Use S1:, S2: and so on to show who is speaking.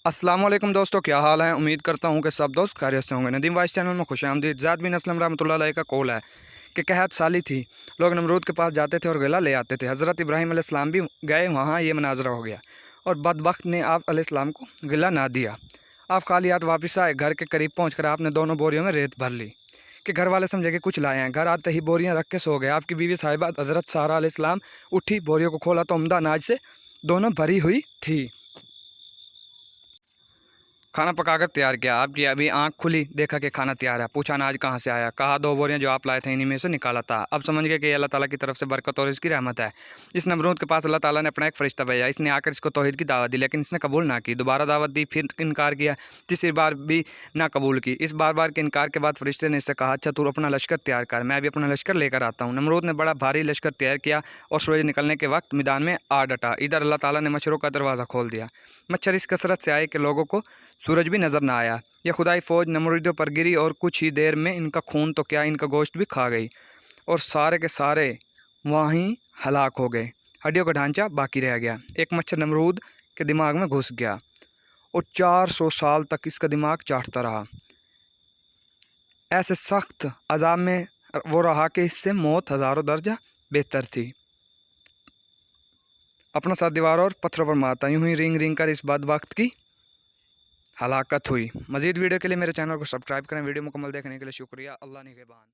S1: अस्सलाम वालेकुम दोस्तों, क्या हाल है। उम्मीद करता हूँ कि सब दोस्त खैरियत से होंगे। नदीम वाइस चैनल में खुश आमदीद। ज़ैद बिन असलम रहमतुल्लाह अलैह का कौल है कि कहत साली थी, लोग नमरूद के पास जाते थे और गला ले आते थे। हज़रत इब्राहीम अलैहिस्सलाम भी गए, वहाँ ये मनाजरा हो गया और बदबख्त ने आप अलैहिस्सलाम को गिला ना दिया। आप खाली हाथ वापस आए। घर के करीब पहुँच कर आपने दोनों बोरियों में रेत भर ली कि घर वाले समझे कि कुछ लाए हैं। घर आते ही बोरियां रख के सो गए। आपकी बीवी साहिबा हज़रत सारा अलैहिस्सलाम उठी, बोरियों को खोला तो उम्दा अनाज से दोनों भरी हुई थी। खाना पकाकर तैयार किया। आपकी अभी आंख खुली, देखा कि खाना तैयार है। पूछा अनाज कहाँ से आया। कहा 2 बोरियां जो आप लाए थे इन्हीं में से निकाला था। अब समझ गए कि ये अल्लाह ताला की तरफ से बरकत और इसकी रहमत है। इस नमरूद के पास अल्लाह ताला ने अपना एक फरिश्ता भेजा। इसने आकर इसको तौहीद की दावत दी, लेकिन इसने कबूल ना की। दोबारा दावत दी, फिर इनकार किया। तीसरी बार भी ना कबूल की। इस बार बार के इनकार के बाद फरिश्ते ने इससे कहा, अच्छा तू अपना लश्कर तैयार कर, मैं भी अपना लश्कर लेकर आता हूँ। नमरूद ने बड़ा भारी लश्कर तैयार किया और सूरज निकलने के वक्त मैदान में आ डटा। इधर अल्लाह ताला ने मच्छरों का दरवाज़ा खोल दिया। मच्छर इस कसरत से आए कि लोगों को सूरज भी नज़र ना आया। यह खुदाई फ़ौज नमरूदियों पर गिरी और कुछ ही देर में इनका खून तो क्या, इनका गोश्त भी खा गई और सारे के सारे वहीं हलाक हो गए। हड्डियों का ढांचा बाकी रह गया। एक मच्छर नमरूद के दिमाग में घुस गया और 400 साल तक इसका दिमाग चाटता रहा। ऐसे सख्त अजाब में वो रहा कि इससे मौत हज़ारों दर्जा बेहतर थी। अपना सर दीवारों और पत्थरों पर मारता, यूं ही रिंग रिंग कर इस बदबख्त की हलाकत हुई। मज़ीद वीडियो के लिए मेरे चैनल को सब्सक्राइब करें। वीडियो मुकम्मल देखने के लिए शुक्रिया। अल्लाह निगहबान।